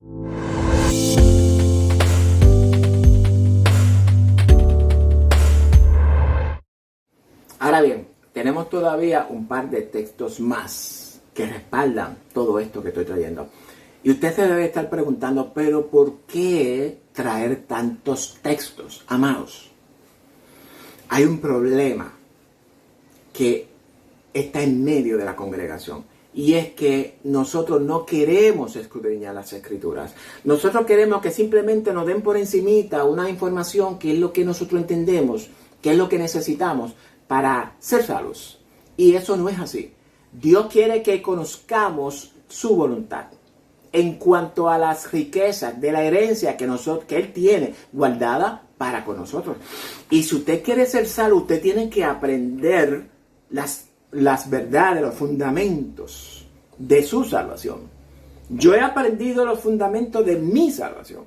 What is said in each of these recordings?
Ahora bien, tenemos todavía un par de textos más que respaldan todo esto que estoy trayendo. Y usted se debe estar preguntando, pero ¿por qué traer tantos textos? Amados, hay un problema que está en medio de la congregación. Y es que nosotros no queremos escudriñar las Escrituras. Nosotros queremos que simplemente nos den por encimita una información que es lo que nosotros entendemos, que es lo que necesitamos para ser salvos. Y eso no es así. Dios quiere que conozcamos su voluntad en cuanto a las riquezas de la herencia que Él tiene guardada para con nosotros. Y si usted quiere ser salvo, usted tiene que aprender las verdades, los fundamentos de su salvación. Yo he aprendido los fundamentos de mi salvación.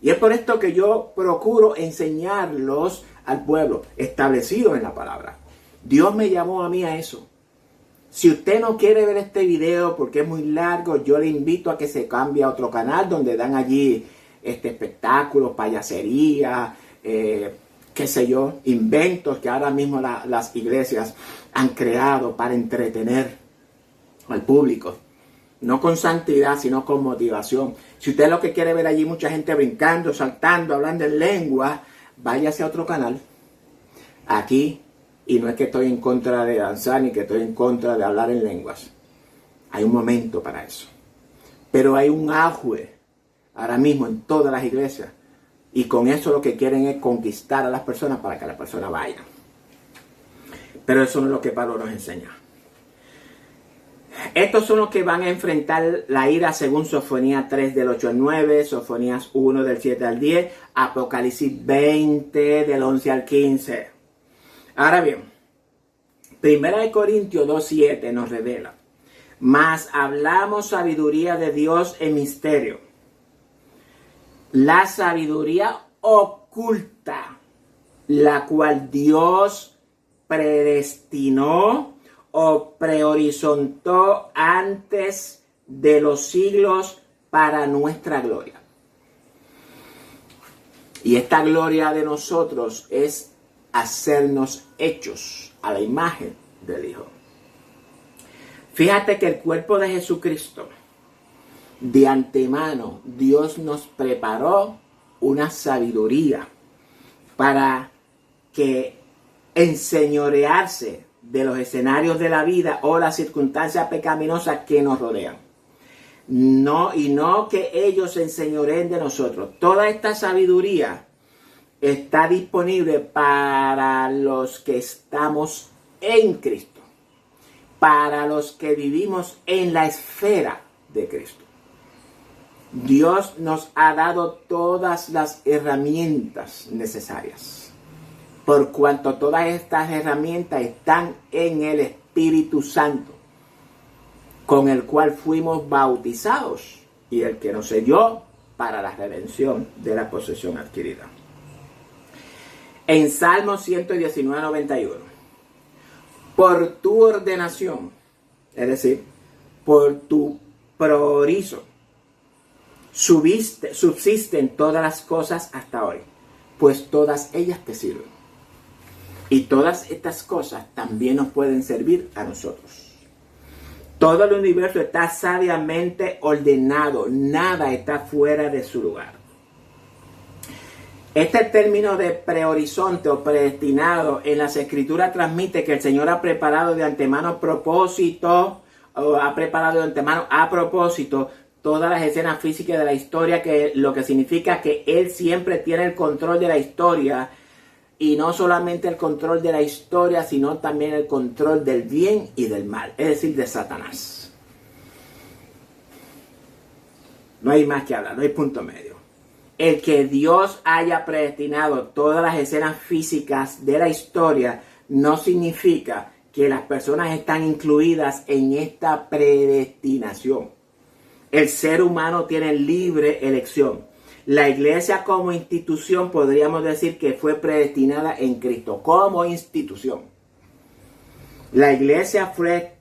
Y es por esto que yo procuro enseñarlos al pueblo, establecidos en la palabra. Dios me llamó a mí a eso. Si usted no quiere ver este video porque es muy largo, yo le invito a que se cambie a otro canal donde dan allí espectáculos, payasería, qué sé yo, inventos que ahora mismo las iglesias han creado para entretener al público. No con santidad, sino con motivación. Si usted lo que quiere ver allí mucha gente brincando, saltando, hablando en lengua, váyase a otro canal. Aquí, y no es que estoy en contra de danzar ni que estoy en contra de hablar en lenguas. Hay un momento para eso. Pero hay un auge ahora mismo en todas las iglesias. Y con eso lo que quieren es conquistar a las personas para que las personas vayan. Pero eso no es lo que Pablo nos enseña. Estos son los que van a enfrentar la ira según Sofonías 3 del 8 al 9, Sofonías 1 del 7 al 10, Apocalipsis 20 del 11 al 15. Ahora bien, 1 Corintios 2:7 nos revela: mas hablamos sabiduría de Dios en misterio, la sabiduría oculta, la cual Dios predestinó o prehorizontó antes de los siglos para nuestra gloria. Y esta gloria de nosotros es hacernos hechos a la imagen del Hijo. Fíjate que el cuerpo de Jesucristo, de antemano, Dios nos preparó una sabiduría para que enseñorearse de los escenarios de la vida o las circunstancias pecaminosas que nos rodean. No que ellos se enseñoreen de nosotros. Toda esta sabiduría está disponible para los que estamos en Cristo, para los que vivimos en la esfera de Cristo. Dios nos ha dado todas las herramientas necesarias, por cuanto todas estas herramientas están en el Espíritu Santo, con el cual fuimos bautizados y el que nos selló para la redención de la posesión adquirida. En Salmo 119:91, por tu ordenación, es decir, por tu prorizo, subsisten todas las cosas hasta hoy, pues todas ellas te sirven. Y todas estas cosas también nos pueden servir a nosotros. Todo el universo está sabiamente ordenado, nada está fuera de su lugar. Este término de prehorizonte o predestinado en las Escrituras transmite que el Señor ha preparado de antemano a propósito todas las escenas físicas de la historia, que lo que significa que Él siempre tiene el control de la historia, y no solamente el control de la historia, sino también el control del bien y del mal, es decir, de Satanás. No hay más que hablar, no hay punto medio. El que Dios haya predestinado todas las escenas físicas de la historia no significa que las personas están incluidas en esta predestinación. El ser humano tiene libre elección. La iglesia como institución podríamos decir que fue predestinada en Cristo, como institución. La iglesia fue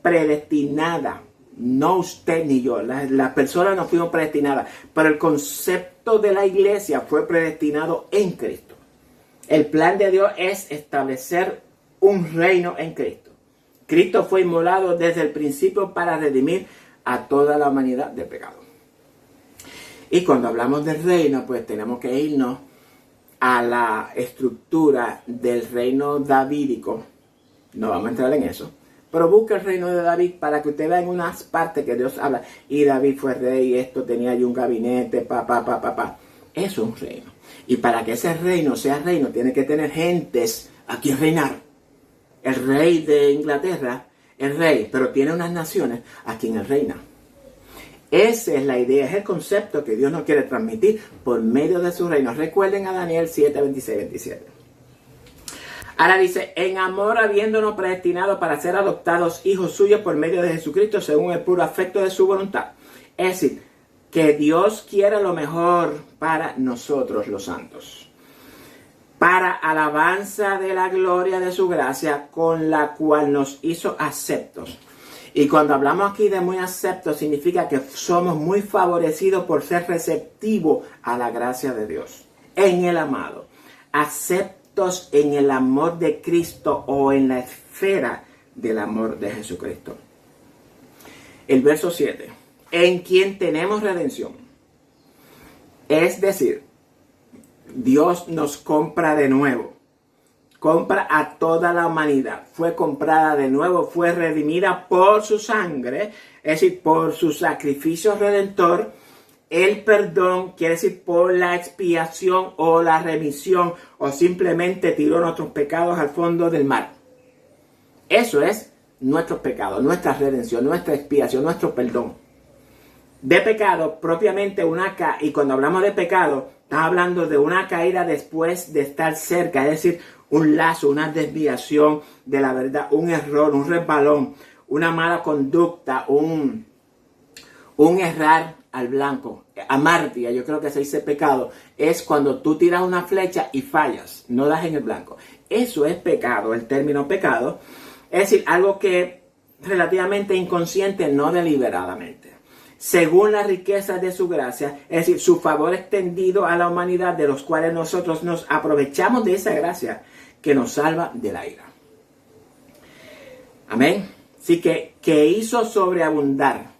predestinada No usted ni yo. Las personas no fuimos predestinadas. Pero el concepto de la iglesia fue predestinado en Cristo. El plan de Dios es establecer un reino en Cristo. Cristo fue inmolado desde el principio para redimir a toda la humanidad del pecado. Y cuando hablamos del reino, pues tenemos que irnos a la estructura del reino davídico. No vamos a entrar en eso. Pero busca el reino de David para que usted vea en unas partes que Dios habla. Y David fue rey, y esto tenía ahí un gabinete, Eso es un reino. Y para que ese reino sea reino, tiene que tener gentes a quien reinar. El rey de Inglaterra es rey, pero tiene unas naciones a quien él reina. Esa es la idea, es el concepto que Dios nos quiere transmitir por medio de su reino. Recuerden a Daniel 7, 26, 27. Ahora dice, en amor habiéndonos predestinado para ser adoptados hijos suyos por medio de Jesucristo según el puro afecto de su voluntad. Es decir, que Dios quiera lo mejor para nosotros los santos. Para alabanza de la gloria de su gracia con la cual nos hizo aceptos. Y cuando hablamos aquí de muy aceptos, significa que somos muy favorecidos por ser receptivos a la gracia de Dios. En el amado. Aceptos en el amor de Cristo o en la esfera del amor de Jesucristo. El verso 7. En quien tenemos redención. Es decir, Dios nos compra de nuevo. Compra a toda la humanidad. Fue comprada de nuevo, fue redimida por su sangre, es decir, por su sacrificio redentor. El perdón quiere decir por la expiación o la remisión, o simplemente tiró nuestros pecados al fondo del mar. Eso es nuestros pecados, nuestra redención, nuestra expiación, nuestro perdón. De pecado, propiamente y cuando hablamos de pecado, estamos hablando de una caída después de estar cerca, es decir, un lazo, una desviación de la verdad, un error, un resbalón, una mala conducta, un errar al blanco. Amartia, yo creo que se dice pecado, es cuando tú tiras una flecha y fallas, no das en el blanco. Eso es pecado, el término pecado. Es decir, algo que relativamente inconsciente, no deliberadamente. Según la riqueza de su gracia, es decir, su favor extendido a la humanidad, de los cuales nosotros nos aprovechamos de esa gracia que nos salva de la ira. Amén. Así que hizo sobreabundar,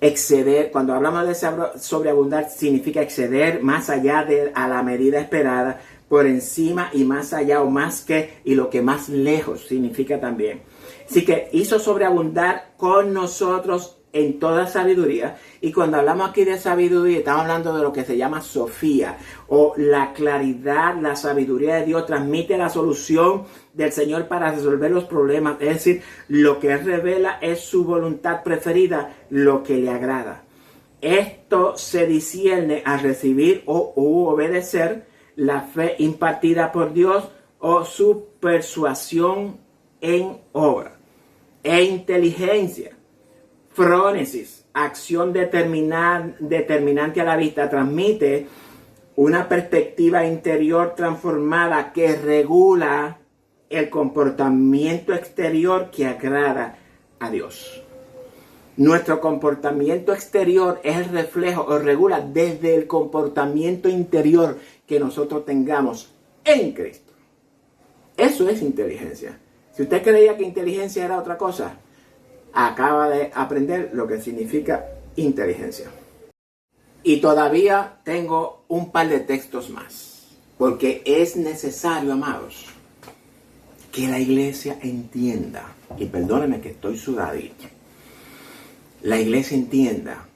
exceder. Cuando hablamos de sobreabundar, significa exceder más allá a la medida esperada, por encima y más allá o más que, y lo que más lejos significa también. Así que hizo sobreabundar con nosotros en toda sabiduría. Y cuando hablamos aquí de sabiduría, estamos hablando de lo que se llama Sofía, o la claridad, la sabiduría de Dios transmite la solución del Señor para resolver los problemas. Es decir, lo que Él revela es su voluntad preferida, lo que le agrada. Esto se discierne al recibir o obedecer la fe impartida por Dios o su persuasión en obra e inteligencia. Frónesis, acción determinante a la vista, transmite una perspectiva interior transformada que regula el comportamiento exterior que agrada a Dios. Nuestro comportamiento exterior es el reflejo o regula desde el comportamiento interior que nosotros tengamos en Cristo. Eso es inteligencia. Si usted creía que inteligencia era otra cosa, acaba de aprender lo que significa inteligencia. Y todavía tengo un par de textos más, porque es necesario, amados, que la iglesia entienda, y perdónenme que estoy sudadito, la iglesia entienda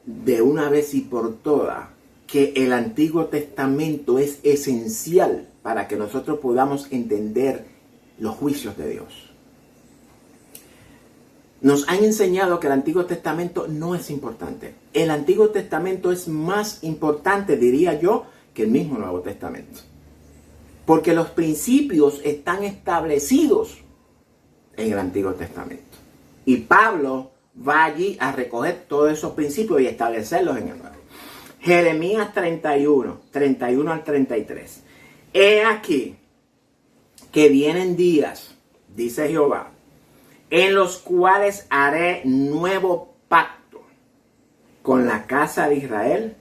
de una vez y por todas que el Antiguo Testamento es esencial para que nosotros podamos entender los juicios de Dios. Nos han enseñado que el Antiguo Testamento no es importante. El Antiguo Testamento es más importante, diría yo, que el mismo Nuevo Testamento. Porque los principios están establecidos en el Antiguo Testamento. Y Pablo va allí a recoger todos esos principios y establecerlos en el Nuevo. Jeremías 31 al 33. He aquí que vienen días, dice Jehová, en los cuales haré nuevo pacto con la casa de Israel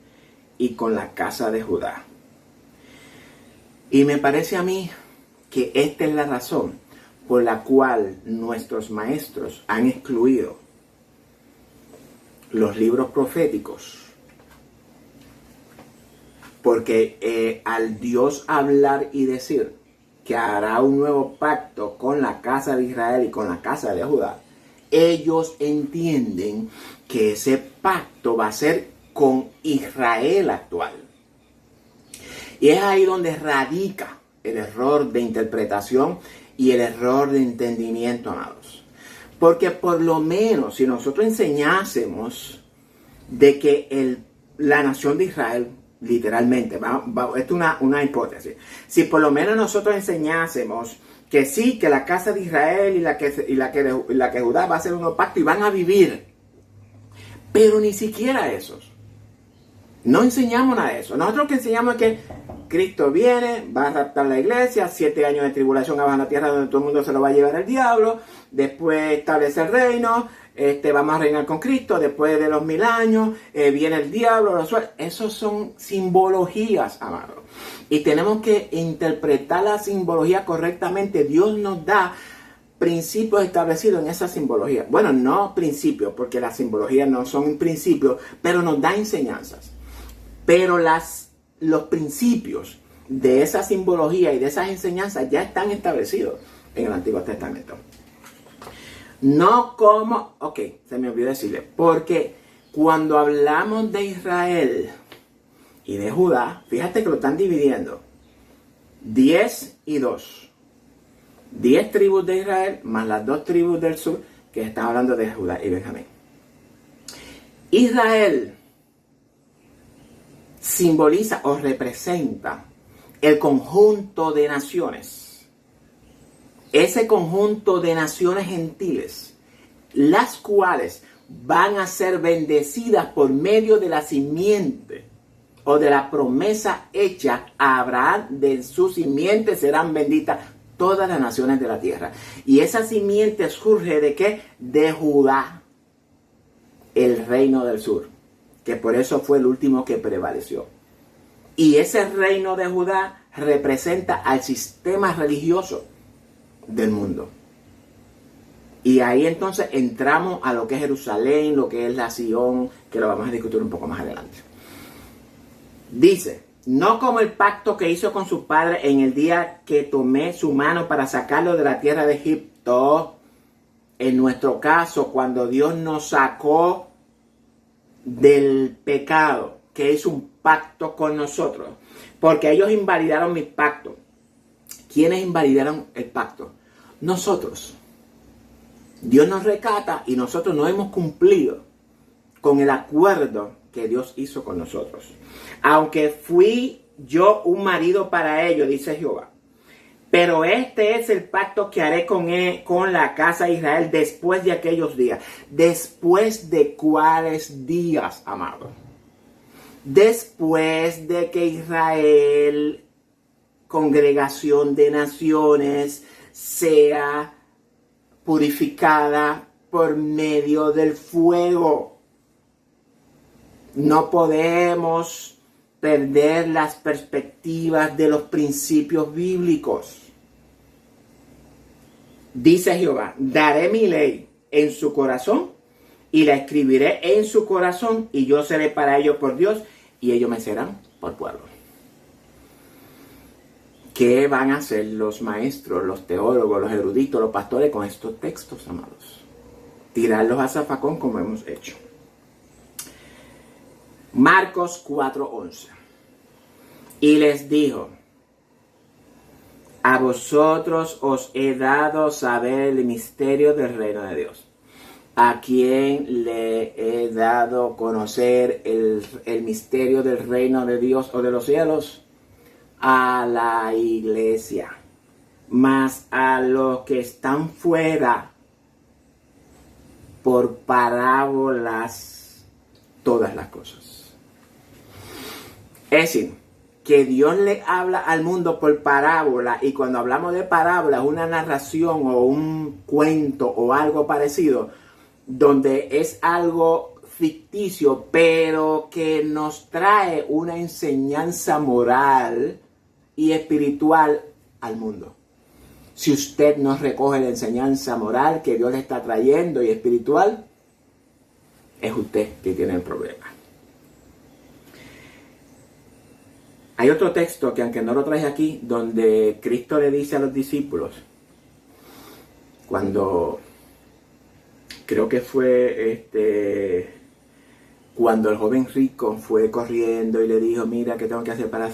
y con la casa de Judá. Y me parece a mí que esta es la razón por la cual nuestros maestros han excluido los libros proféticos. Porque al Dios hablar y decir que hará un nuevo pacto con la casa de Israel y con la casa de Judá, ellos entienden que ese pacto va a ser con Israel actual. Y es ahí donde radica el error de interpretación y el error de entendimiento, amados. Porque por lo menos si nosotros enseñásemos de que la nación de Israel, literalmente, esto es una hipótesis, si por lo menos nosotros enseñásemos que sí, que la casa de Israel y la que Judá va a hacer un pacto y van a vivir, pero ni siquiera esos. No enseñamos nada de eso. Nosotros lo que enseñamos es que Cristo viene, va a raptar la iglesia, 7 años de tribulación abajo en la tierra donde todo el mundo se lo va a llevar el diablo, después establece el reino, vamos a reinar con Cristo, después de los 1000 años, viene el diablo, esos son simbologías, amados. Y tenemos que interpretar la simbología correctamente. Dios nos da principios establecidos en esa simbología. Bueno, no principios, porque las simbologías no son principios, pero nos da enseñanzas. Pero los principios de esa simbología y de esas enseñanzas ya están establecidos en el Antiguo Testamento. No como, se me olvidó decirle, porque cuando hablamos de Israel y de Judá, fíjate que lo están dividiendo 10 y 2. 10 tribus de Israel más las 2 tribus del sur, que están hablando de Judá y Benjamín. Israel simboliza o representa el conjunto de naciones. Ese conjunto de naciones gentiles, las cuales van a ser bendecidas por medio de la simiente o de la promesa hecha a Abraham, de su simiente serán benditas todas las naciones de la tierra. Y esa simiente surge ¿de qué? De Judá, el reino del sur, que por eso fue el último que prevaleció. Y ese reino de Judá representa al sistema religioso del mundo. Y ahí entonces entramos a lo que es Jerusalén, lo que es la Sion, que lo vamos a discutir un poco más adelante. Dice, no como el pacto que hizo con su padre en el día que tomé su mano para sacarlo de la tierra de Egipto. En nuestro caso, cuando Dios nos sacó del pecado, que hizo un pacto con nosotros, porque ellos invalidaron mi pacto. ¿Quiénes invalidaron el pacto? Nosotros. Dios nos rescata y nosotros no hemos cumplido con el acuerdo que Dios hizo con nosotros. Aunque fui yo un marido para ellos, dice Jehová. Pero este es el pacto que haré con la casa de Israel después de aquellos días. ¿Después de cuáles días, amado? Después de que Israel, congregación de naciones, sea purificada por medio del fuego. No podemos perder las perspectivas de los principios bíblicos. Dice Jehová, daré mi ley en su corazón y la escribiré en su corazón y yo seré para ellos por Dios y ellos me serán por pueblo. ¿Qué van a hacer los maestros, los teólogos, los eruditos, los pastores con estos textos, amados? Tirarlos a zafacón como hemos hecho. Marcos 4:11. Y les dijo, a vosotros os he dado saber el misterio del reino de Dios. ¿A quién le he dado conocer el misterio del reino de Dios o de los cielos? A la iglesia. Mas a los que están fuera, por parábolas, todas las cosas. Es decir, que Dios le habla al mundo por parábola, y cuando hablamos de parábola, una narración o un cuento o algo parecido, donde es algo ficticio, pero que nos trae una enseñanza moral y espiritual al mundo. Si usted no recoge la enseñanza moral que Dios le está trayendo y espiritual, es usted que tiene el problema. Hay otro texto que, aunque no lo traje aquí, donde Cristo le dice a los discípulos, cuando creo que fue cuando el joven rico fue corriendo y le dijo, mira, ¿qué tengo que hacer para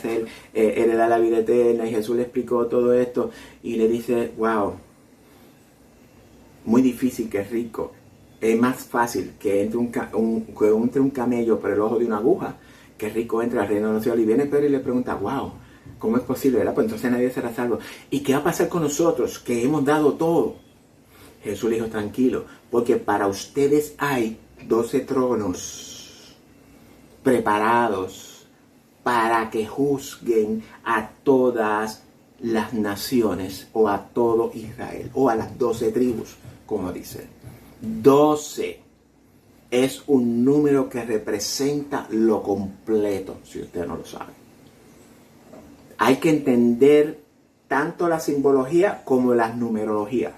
heredar la vida eterna? Y Jesús le explicó todo esto y le dice, wow, muy difícil que es rico. Es más fácil que entre un camello por el ojo de una aguja, que rico entre al reino de los cielos. Y viene Pedro y le pregunta, wow, ¿cómo es posible? ¿Verdad? Pues entonces nadie será salvo. ¿Y qué va a pasar con nosotros que hemos dado todo? Jesús le dijo, tranquilo, porque para ustedes hay 12 tronos preparados para que juzguen a todas las naciones, o a todo Israel, o a las 12 tribus, como dice. 12 es un número que representa lo completo, si usted no lo sabe. Hay que entender tanto la simbología como las numerologías.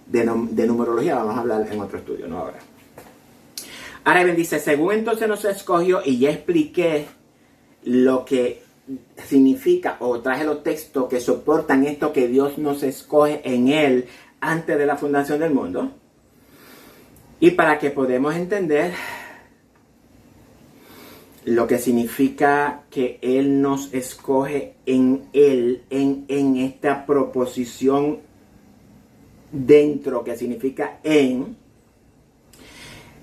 De numerología vamos a hablar en otro estudio, no ahora. Ahora bien, dice, según entonces nos escogió, y ya expliqué lo que significa, o traje los textos que soportan esto, que Dios nos escoge en Él antes de la fundación del mundo. Y para que podamos entender lo que significa que Él nos escoge en Él, en esta proposición dentro, que significa en,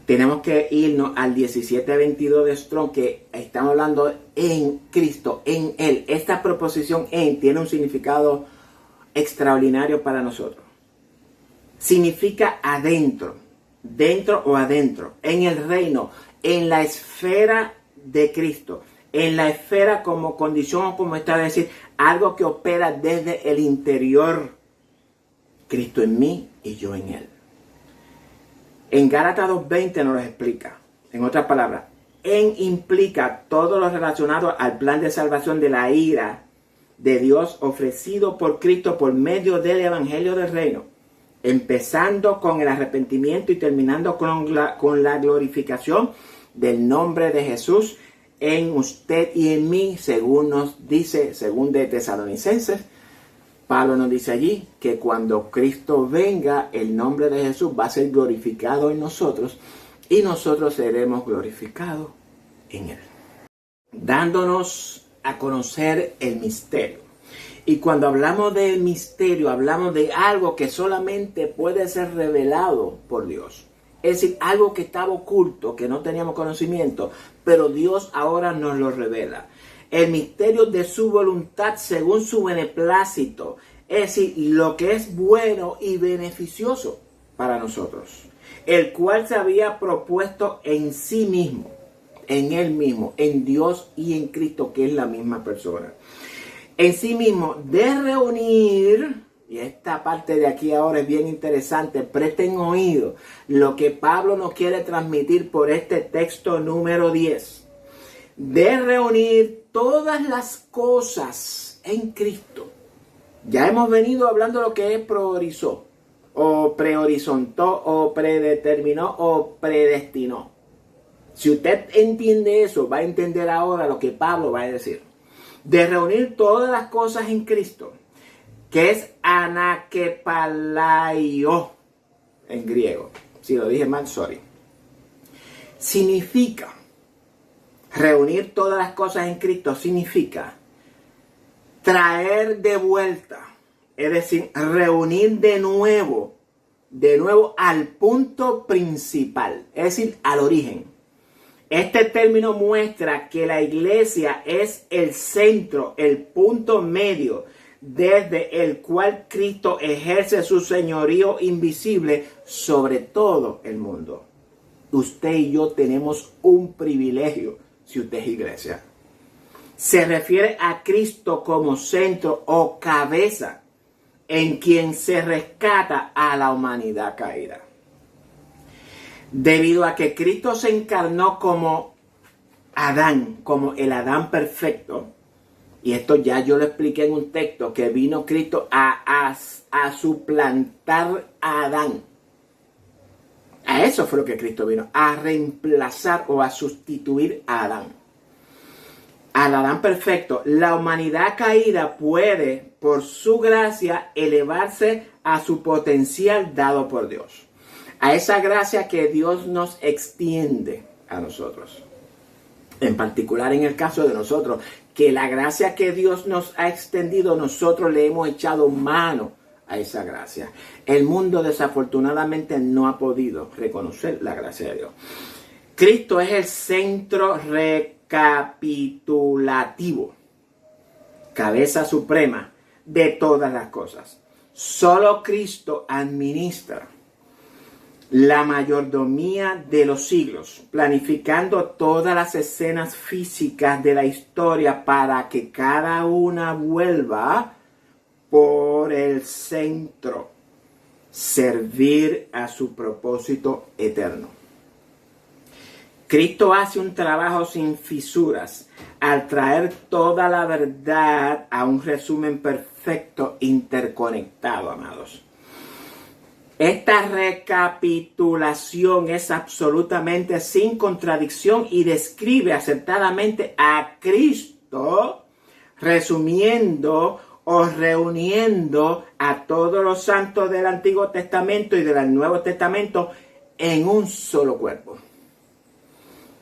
tenemos que irnos al 17:22 de Strong, que estamos hablando en Cristo, en Él. Esta proposición en tiene un significado extraordinario para nosotros. Significa adentro, dentro o adentro, en el reino, en la esfera de Cristo, en la esfera como condición o como está, es decir, algo que opera desde el interior. Cristo en mí y yo en Él. En Gálatas 2:20 nos lo explica. En otras palabras, en implica todo lo relacionado al plan de salvación de la ira de Dios ofrecido por Cristo por medio del Evangelio del Reino, empezando con el arrepentimiento y terminando con la glorificación del nombre de Jesús en usted y en mí, según nos dice, según de Tesalonicenses. Pablo nos dice allí que cuando Cristo venga, el nombre de Jesús va a ser glorificado en nosotros y nosotros seremos glorificados en Él, dándonos a conocer el misterio. Y cuando hablamos del misterio, hablamos de algo que solamente puede ser revelado por Dios. Es decir, algo que estaba oculto, que no teníamos conocimiento, pero Dios ahora nos lo revela. El misterio de su voluntad según su beneplácito, es decir, lo que es bueno y beneficioso para nosotros, el cual se había propuesto en sí mismo, en Él mismo, en Dios y en Cristo, que es la misma persona, en sí mismo, de reunir, y esta parte de aquí ahora es bien interesante, presten oído, lo que Pablo nos quiere transmitir por este texto número 10, de reunir todas las cosas en Cristo. Ya hemos venido hablando de lo que es priorizó, o prehorizontó, o predeterminó, o predestinó. Si usted entiende eso, va a entender ahora lo que Pablo va a decir. De reunir todas las cosas en Cristo, que es anakepalaio en griego. Si lo dije mal, sorry. Significa reunir todas las cosas en Cristo, significa traer de vuelta, es decir, reunir de nuevo al punto principal, es decir, al origen. Este término muestra que la iglesia es el centro, el punto medio, desde el cual Cristo ejerce su señorío invisible sobre todo el mundo. Usted y yo tenemos un privilegio si usted es iglesia. Se refiere a Cristo como centro o cabeza en quien se rescata a la humanidad caída. Debido a que Cristo se encarnó como Adán, como el Adán perfecto, y esto ya yo lo expliqué en un texto, que vino Cristo a suplantar a Adán. A eso fue lo que Cristo vino, a reemplazar o a sustituir a Adán. Al Adán perfecto, la humanidad caída puede, por su gracia, elevarse a su potencial dado por Dios. A esa gracia que Dios nos extiende a nosotros. En particular en el caso de nosotros, que la gracia que Dios nos ha extendido, nosotros le hemos echado mano a esa gracia. El mundo desafortunadamente no ha podido reconocer la gracia de Dios. Cristo es el centro recapitulativo, cabeza suprema de todas las cosas. Solo Cristo administra la mayordomía de los siglos, planificando todas las escenas físicas de la historia para que cada una vuelva por el centro, servir a su propósito eterno. Cristo hace un trabajo sin fisuras al traer toda la verdad a un resumen perfecto interconectado, amados. Esta recapitulación es absolutamente sin contradicción y describe acertadamente a Cristo resumiendo o reuniendo a todos los santos del Antiguo Testamento y del Nuevo Testamento en un solo cuerpo,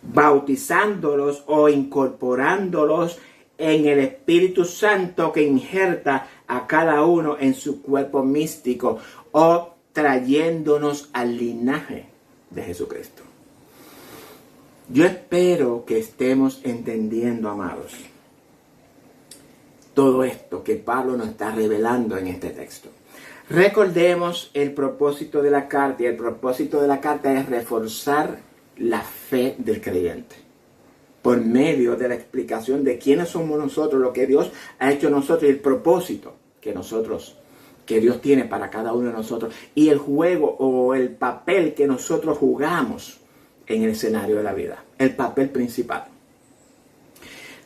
bautizándolos o incorporándolos en el Espíritu Santo que injerta a cada uno en su cuerpo místico o trayéndonos al linaje de Jesucristo. Yo espero que estemos entendiendo, amados, todo esto que Pablo nos está revelando en este texto. Recordemos el propósito de la carta, y el propósito de la carta es reforzar la fe del creyente por medio de la explicación de quiénes somos nosotros, lo que Dios ha hecho en nosotros y el propósito que Dios tiene para cada uno de nosotros y el juego o el papel que nosotros jugamos en el escenario de la vida, el papel principal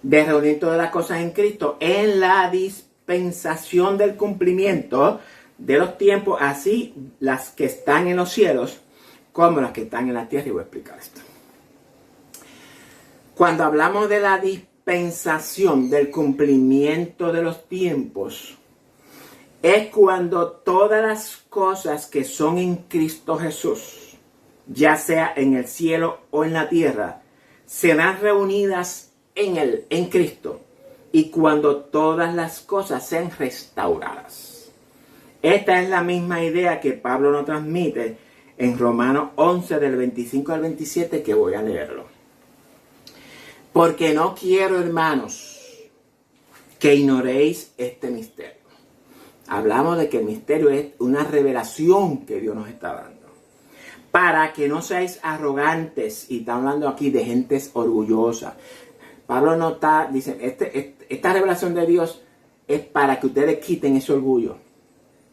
de reunir todas las cosas en Cristo en la dispensación del cumplimiento de los tiempos, así las que están en los cielos como las que están en la tierra. Y voy a explicar esto. Cuando hablamos de la dispensación del cumplimiento de los tiempos, es cuando todas las cosas que son en Cristo Jesús, ya sea en el cielo o en la tierra, serán reunidas en Cristo, y cuando todas las cosas sean restauradas. Esta es la misma idea que Pablo nos transmite en Romanos 11 del 25 al 27, que voy a leerlo. Porque no quiero, hermanos, que ignoréis este misterio. Hablamos de que el misterio es una revelación que Dios nos está dando. Para que no seáis arrogantes, y está hablando aquí de gentes orgullosas. Pablo no está, dice, esta revelación de Dios es para que ustedes quiten ese orgullo.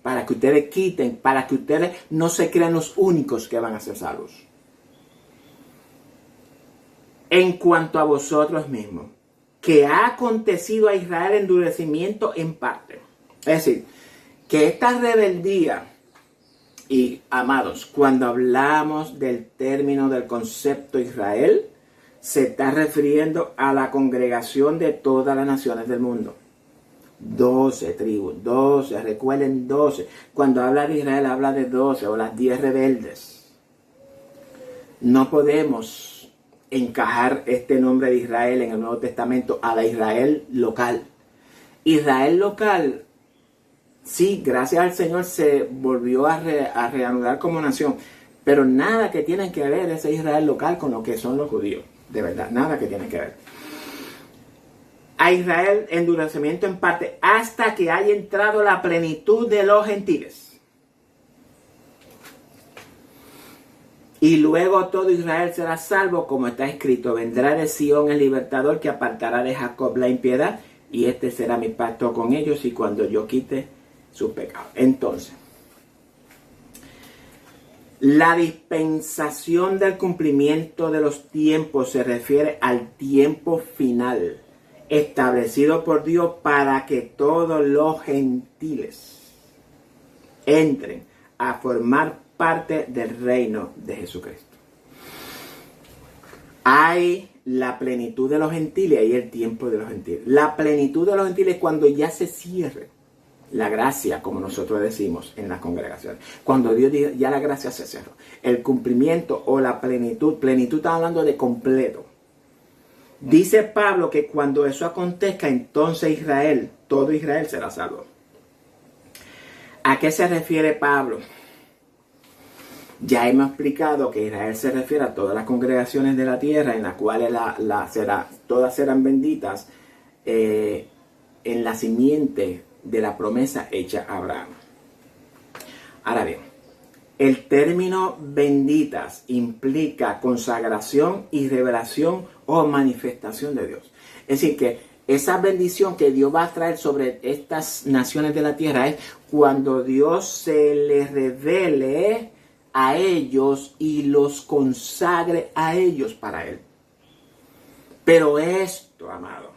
Para que ustedes no se crean los únicos que van a ser salvos. En cuanto a vosotros mismos, que ha acontecido a Israel endurecimiento en parte. Es decir, que esta rebeldía, y amados, cuando hablamos del término del concepto Israel, se está refiriendo a la congregación de todas las naciones del mundo. 12 tribus, 12, recuerden 12. Cuando habla de Israel, habla de 12 o las 10 rebeldes. No podemos encajar este nombre de Israel en el Nuevo Testamento a la Israel local. Israel local, sí, gracias al Señor se volvió a reanudar como nación, pero nada que tiene que ver ese Israel local con lo que son los judíos. De verdad, nada que tiene que ver. A Israel endurecimiento en parte hasta que haya entrado la plenitud de los gentiles. Y luego todo Israel será salvo, como está escrito: vendrá de Sión el libertador que apartará de Jacob la impiedad, y este será mi pacto con ellos y cuando yo quite sus pecados. Entonces, la dispensación del cumplimiento de los tiempos se refiere al tiempo final establecido por Dios para que todos los gentiles entren a formar parte del reino de Jesucristo. Hay la plenitud de los gentiles y el tiempo de los gentiles. La plenitud de los gentiles es cuando ya se cierre la gracia, como nosotros decimos en las congregaciones. Cuando Dios dice, ya la gracia se cerró. El cumplimiento o la plenitud está hablando de completo. Dice Pablo que cuando eso acontezca, entonces Israel, todo Israel será salvo. ¿A qué se refiere Pablo? Ya hemos explicado que Israel se refiere a todas las congregaciones de la tierra, en las cuales todas serán benditas en la simiente de la promesa hecha a Abraham. Ahora bien, el término benditas implica consagración y revelación o manifestación de Dios. Es decir, que esa bendición que Dios va a traer sobre estas naciones de la tierra es cuando Dios se les revele a ellos y los consagre a ellos para Él. Pero esto, amado,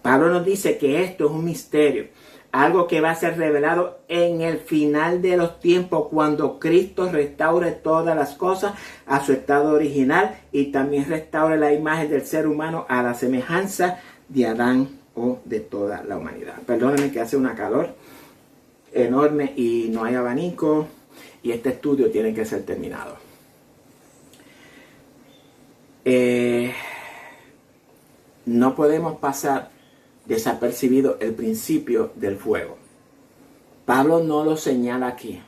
Pablo nos dice que esto es un misterio, algo que va a ser revelado en el final de los tiempos, cuando Cristo restaure todas las cosas a su estado original y también restaure la imagen del ser humano a la semejanza de Adán o de toda la humanidad. Perdónenme que hace una calor enorme y no hay abanico y este estudio tiene que ser terminado. No podemos pasar desapercibido el principio del fuego. Pablo no lo señala aquí,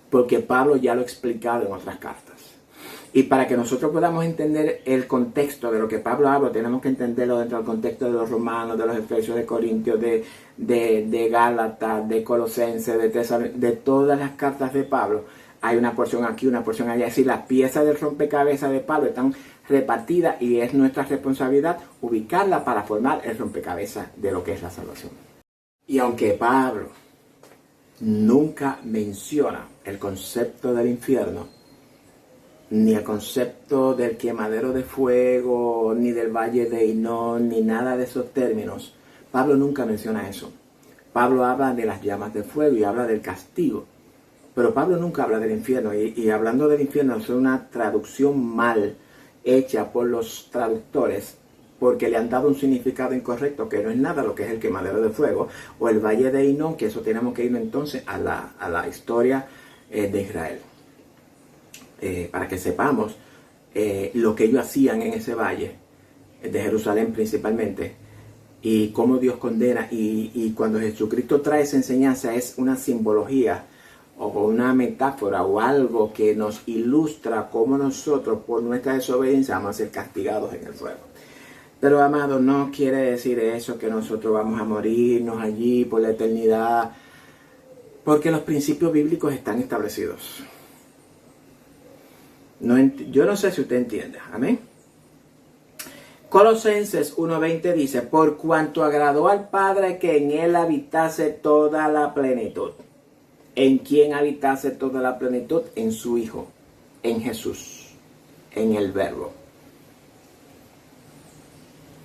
porque Pablo ya lo ha explicado en otras cartas. Y para que nosotros podamos entender el contexto de lo que Pablo habla, tenemos que entenderlo dentro del contexto de los romanos, de los efesios, de Corintios, de Gálatas, de Colosenses, de todas las cartas de Pablo. Hay una porción aquí, una porción allá. Es decir, las piezas del rompecabezas de Pablo están repartidas y es nuestra responsabilidad ubicarla para formar el rompecabezas de lo que es la salvación. Y aunque Pablo nunca menciona el concepto del infierno, ni el concepto del quemadero de fuego, ni del valle de Hinnom, ni nada de esos términos, Pablo nunca menciona eso. Pablo habla de las llamas de fuego y habla del castigo. Pero Pablo nunca habla del infierno, y hablando del infierno es una traducción mal hecha por los traductores, porque le han dado un significado incorrecto, que no es nada lo que es el quemadero de fuego, o el valle de Hinnom, que eso tenemos que ir entonces a la historia de Israel. Para que sepamos lo que ellos hacían en ese valle, de Jerusalén principalmente, y cómo Dios condena, y cuando Jesucristo trae esa enseñanza es una simbología, o una metáfora o algo que nos ilustra cómo nosotros por nuestra desobediencia vamos a ser castigados en el fuego. Pero amado, no quiere decir eso que nosotros vamos a morirnos allí por la eternidad, porque los principios bíblicos están establecidos. Yo no sé si usted entiende, amén. Colosenses 1:20 dice: por cuanto agradó al Padre que en él habitase toda la plenitud. ¿En quién habitase toda la plenitud? En su Hijo, en Jesús, en el Verbo.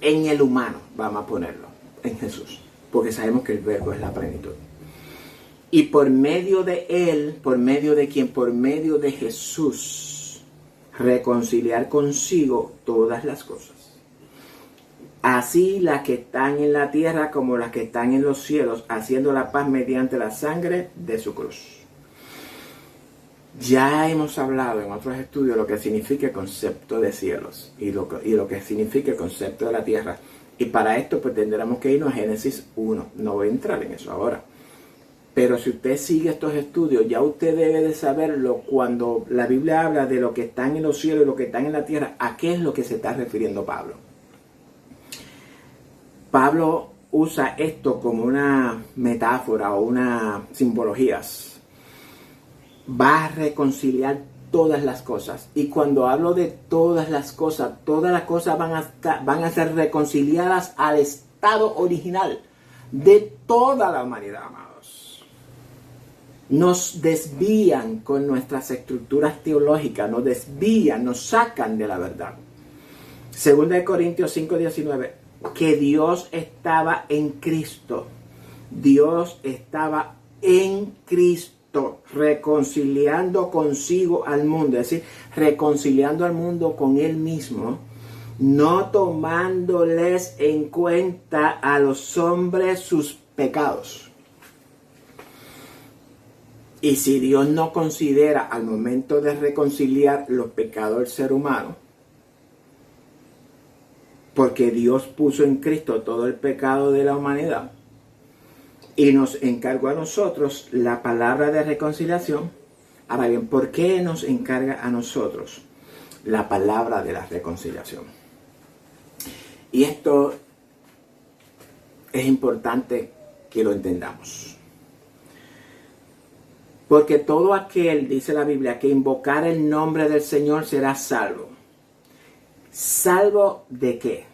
En el humano, vamos a ponerlo, en Jesús, porque sabemos que el Verbo es la plenitud. Y por medio de Él, por medio de quien, por medio de Jesús, reconciliar consigo todas las cosas. Así las que están en la tierra como las que están en los cielos, haciendo la paz mediante la sangre de su cruz. Ya hemos hablado en otros estudios lo que significa el concepto de cielos y lo que significa el concepto de la tierra. Y para esto pues tendremos que irnos a Génesis 1. No voy a entrar en eso ahora. Pero si usted sigue estos estudios, ya usted debe de saberlo cuando la Biblia habla de lo que están en los cielos y lo que están en la tierra, ¿a qué es lo que se está refiriendo Pablo? Pablo usa esto como una metáfora o una simbología. Va a reconciliar todas las cosas. Y cuando hablo de todas las cosas van a ser reconciliadas al estado original de toda la humanidad, amados. Nos desvían con nuestras estructuras teológicas, nos desvían, nos sacan de la verdad. Segunda de Corintios 5:19, que Dios estaba en Cristo. Dios estaba en Cristo, reconciliando consigo al mundo, es decir, reconciliando al mundo con Él mismo, no tomándoles en cuenta a los hombres sus pecados. Y si Dios no considera al momento de reconciliar los pecados del ser humano, porque Dios puso en Cristo todo el pecado de la humanidad y nos encargó a nosotros la palabra de reconciliación. Ahora bien, ¿por qué nos encarga a nosotros la palabra de la reconciliación? Y esto es importante que lo entendamos. Porque todo aquel, dice la Biblia, que invocar el nombre del Señor será salvo. ¿Salvo de qué?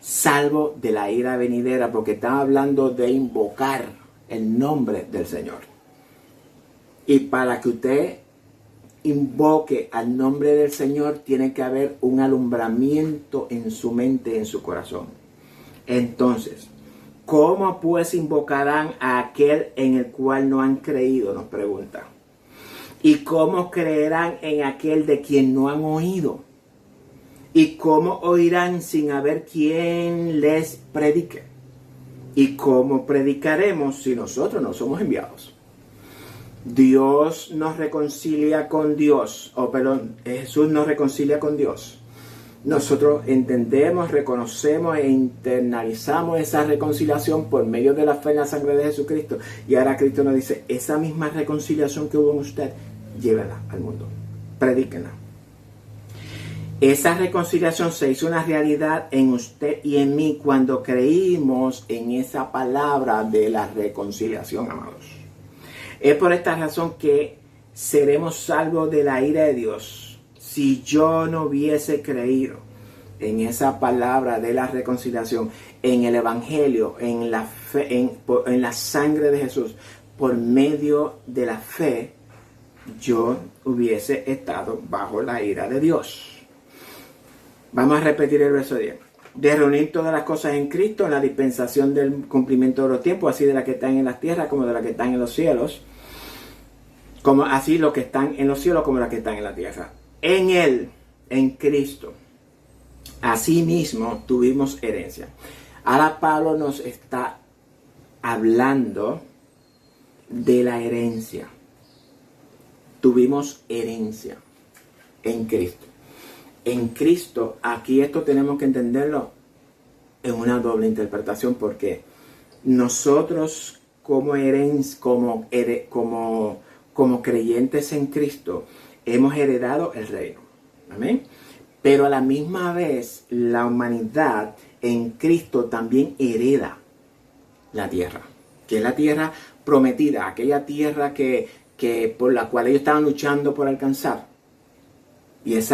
Salvo de la ira venidera, porque estamos hablando de invocar el nombre del Señor. Y para que usted invoque al nombre del Señor, tiene que haber un alumbramiento en su mente, en su corazón. Entonces, ¿cómo pues invocarán a aquel en el cual no han creído?, nos pregunta. ¿Y cómo creerán en aquel de quien no han oído? ¿Y cómo oirán sin haber quien les predique? ¿Y cómo predicaremos si nosotros no somos enviados? Dios nos reconcilia con Dios, Jesús nos reconcilia con Dios. Nosotros entendemos, reconocemos e internalizamos esa reconciliación por medio de la fe en la sangre de Jesucristo. Y ahora Cristo nos dice, esa misma reconciliación que hubo en usted, llévela al mundo, predíquenla. Esa reconciliación se hizo una realidad en usted y en mí cuando creímos en esa palabra de la reconciliación, amados. Es por esta razón que seremos salvos de la ira de Dios. Si yo no hubiese creído en esa palabra de la reconciliación, en el Evangelio, en la fe, en la sangre de Jesús, por medio de la fe, yo hubiese estado bajo la ira de Dios. Vamos a repetir el verso 10. De reunir todas las cosas en Cristo, en la dispensación del cumplimiento de los tiempos, así de las que están en las tierras como de las que están en los cielos, como así los que están en los cielos como las que están en la tierra. En Él, en Cristo, asimismo tuvimos herencia. Ahora Pablo nos está hablando de la herencia. Tuvimos herencia en Cristo. En Cristo, aquí esto tenemos que entenderlo en una doble interpretación, porque nosotros como creyentes en Cristo hemos heredado el reino. Amén. Pero a la misma vez la humanidad en Cristo también hereda la tierra, que es la tierra prometida, aquella tierra que por la cual ellos estaban luchando por alcanzar. Y es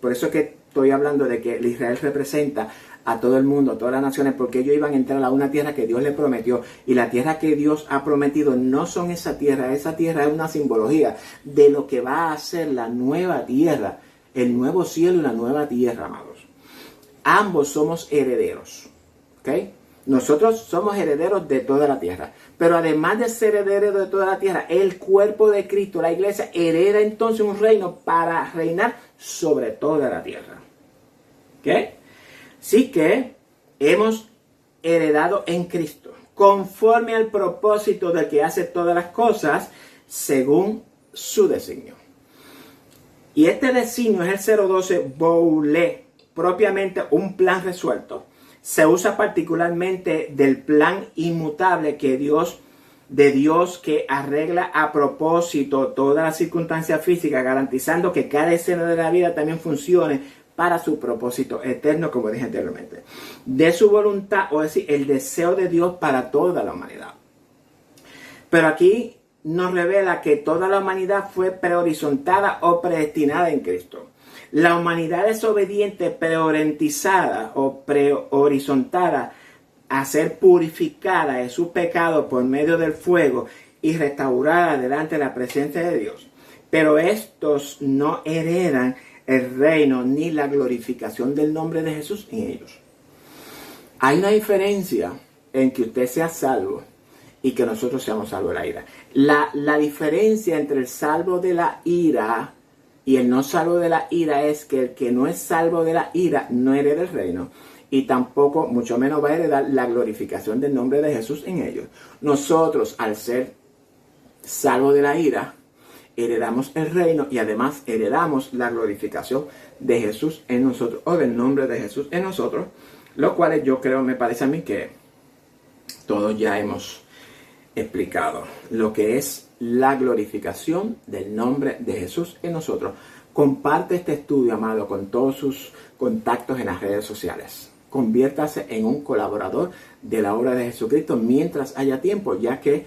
por eso que estoy hablando de que Israel representa a todo el mundo, a todas las naciones, porque ellos iban a entrar a una tierra que Dios les prometió. Y la tierra que Dios ha prometido no son esa tierra es una simbología de lo que va a ser la nueva tierra, el nuevo cielo y la nueva tierra, amados. Ambos somos herederos, ¿ok? Nosotros somos herederos de toda la tierra. Pero además de ser herederos de toda la tierra, el cuerpo de Cristo, la iglesia, hereda entonces un reino para reinar sobre toda la tierra. ¿Ok? Así que hemos heredado en Cristo, conforme al propósito del que hace todas las cosas, según su designio. Y este designio es el 012 Boulé, propiamente un plan resuelto. Se usa particularmente del plan inmutable de Dios que arregla a propósito todas las circunstancias físicas, garantizando que cada escena de la vida también funcione para su propósito eterno, como dije anteriormente. De su voluntad, o decir, el deseo de Dios para toda la humanidad. Pero aquí nos revela que toda la humanidad fue prehorizontada o predestinada en Cristo. La humanidad desobediente, preorentizada o prehorizontada a ser purificada de su pecado por medio del fuego y restaurada delante de la presencia de Dios. Pero estos no heredan el reino ni la glorificación del nombre de Jesús en ellos. Hay una diferencia en que usted sea salvo y que nosotros seamos salvos de la ira. La diferencia entre el salvo de la ira y el no salvo de la ira es que el que no es salvo de la ira no hereda el reino y tampoco, mucho menos, va a heredar la glorificación del nombre de Jesús en ellos. Nosotros, al ser salvos de la ira, heredamos el reino y además heredamos la glorificación de Jesús en nosotros o del nombre de Jesús en nosotros, lo cual yo creo, me parece a mí que todos ya hemos explicado lo que es la glorificación del nombre de Jesús en nosotros. Comparte este estudio, amado, con todos sus contactos en las redes sociales. Conviértase en un colaborador de la obra de Jesucristo mientras haya tiempo, ya que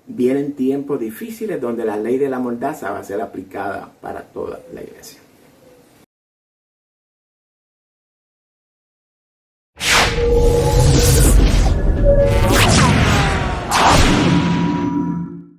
vienen tiempos difíciles donde la ley de la mordaza va a ser aplicada para toda la iglesia.